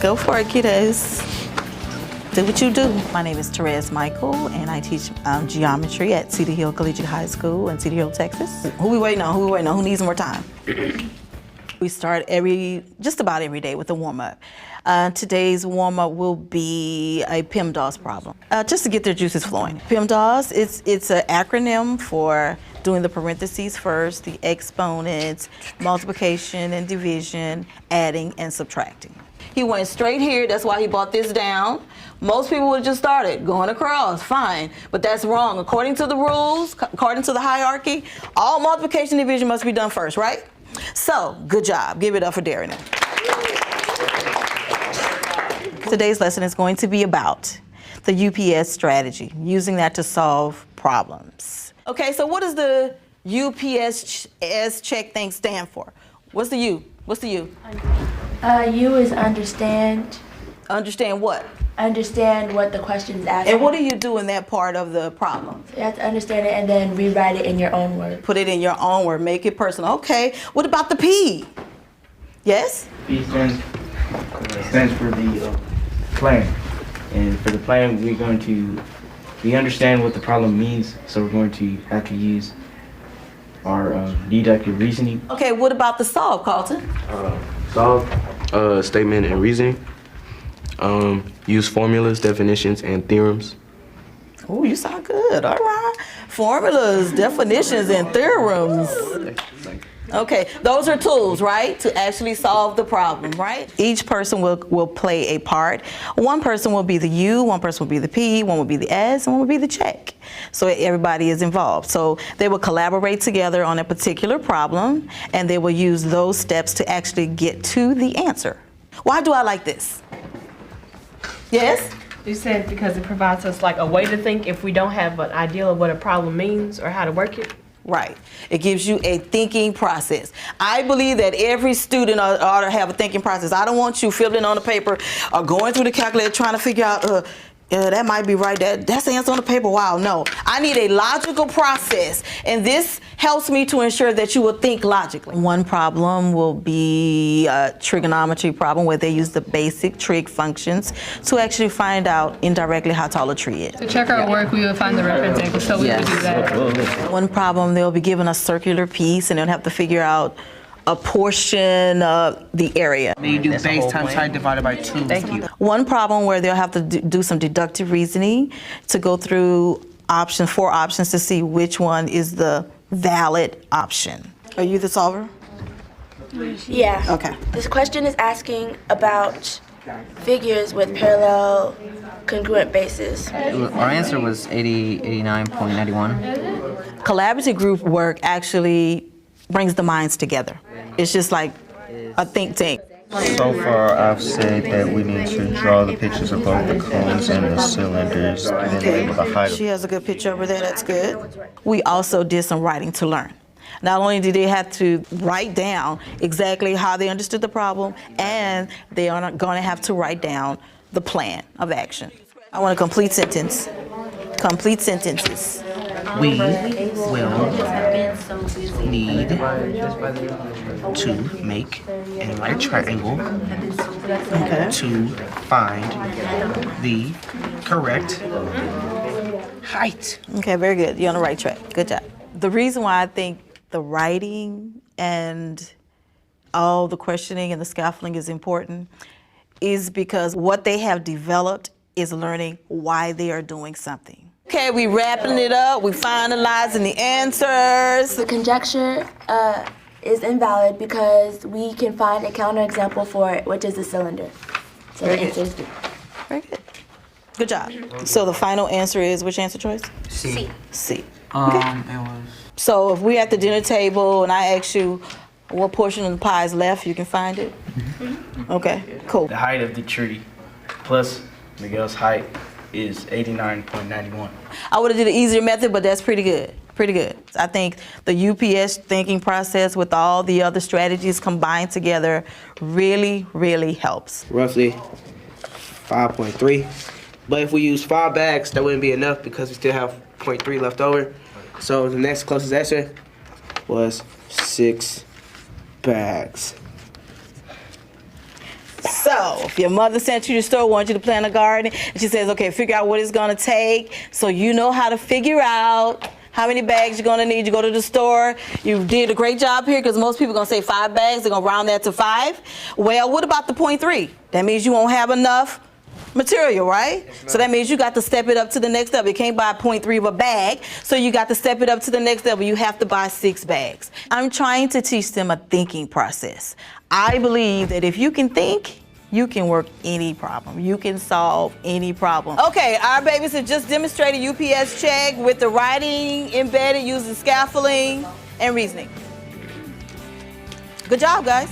Go for it, kiddos. Do what you do. My name is Therese Michael, and I teach geometry at Cedar Hill Collegiate High School in Cedar Hill, Texas. Who we waiting on? Who needs more time? We start just about every day with a warm-up. Today's warm-up will be a PEMDAS problem, just to get their juices flowing. PEMDAS, it's an acronym for doing the parentheses first, the exponents, multiplication and division, adding and subtracting. He went straight here, that's why he brought this down. Most people would have just started going across, fine, but that's wrong. According to the rules, according to the hierarchy, all multiplication and division must be done first, right? So, good job. Give it up for Darren. Today's lesson is going to be about the UPS strategy, using that to solve problems. Okay, so what does the UPS check thing stand for? What's the U? What's the U? U is understand. Understand what? Understand what the question is asking. And what do you do in that part of the problem? You have to understand it and then rewrite it in your own words. Put it in your own word, make it personal. Okay, what about the P? Yes? P stands for the plan. And for the plan, we understand what the problem means, so we're going to have to use our deductive reasoning. Okay, what about the solve, Carlton? Solve, statement and reasoning. Use formulas, definitions, and theorems. Oh, you sound good. All right. Formulas, definitions, and theorems. Okay, those are tools, right, to actually solve the problem, right? Each person will play a part. One person will be the U, one person will be the P, one will be the S, and one will be the check. So everybody is involved. So they will collaborate together on a particular problem, and they will use those steps to actually get to the answer. Why do I like this? Yes? You said because it provides us like a way to think if we don't have an idea of what a problem means or how to work it. Right. It gives you a thinking process. I believe that every student ought to have a thinking process. I don't want you fiddling on the paper or going through the calculator trying to figure out, that might be right. That's the answer on the paper. Wow, no. I need a logical process, and this helps me to ensure that you will think logically. One problem will be a trigonometry problem where they use the basic trig functions to actually find out indirectly how tall a tree is. To check our work, we would find the reference angle, so we would do that. One problem, they'll be given a circular piece, and they'll have to figure out a portion of the area. You do base times height divided by 2. Thank you. One problem where they'll have to do some deductive reasoning to go through four options to see which one is the valid option. Are you the solver? Yeah. Okay. This question is asking about figures with parallel congruent bases. Our answer was 89.91. Collaborative group work actually brings the minds together. It's just like a think tank. So far, I've said that we need to draw the pictures of both the cones and the cylinders, and then label the height. She has a good picture over there, that's good. We also did some writing to learn. Not only did they have to write down exactly how they understood the problem, and they are going to have to write down the plan of action. I want a complete sentence. Complete sentences. We will need to make a right triangle to find the correct height. Okay, very good. You're on the right track. Good job. The reason why I think the writing and all the questioning and the scaffolding is important is because what they have developed is learning why they are doing something. Okay, we wrapping it up. We finalizing the answers. The conjecture is invalid because we can find a counterexample for it, which is the cylinder. So the answer is D. Very good. Good job. So the final answer is which answer choice? C. C. It was. So if we're at the dinner table and I ask you what portion of the pie is left, you can find it? Okay, cool. The height of the tree plus Miguel's height is 89.91. I would have did an easier method, but that's pretty good. Pretty good. I think the UPS thinking process with all the other strategies combined together really, really helps. Roughly 5.3. But if we use 5 bags, that wouldn't be enough because we still have 0.3 left over. So the next closest answer was 6 bags. So So if your mother sent you to the store, wants you to plant a garden, and she says, okay, figure out what it's gonna take, so you know how to figure out how many bags you're gonna need. You go to the store, you did a great job here, because most people are gonna say 5 bags, they're gonna round that to 5. Well, what about the 0.3? That means you won't have enough material, right? So that means you got to step it up to the next level. You can't buy 0.3 of a bag, so you got to step it up to the next level. You have to buy 6 bags. I'm trying to teach them a thinking process. I believe that if you can think, you can work any problem. You can solve any problem. Okay, our babies have just demonstrated UPS check with the writing embedded using scaffolding and reasoning. Good job, guys.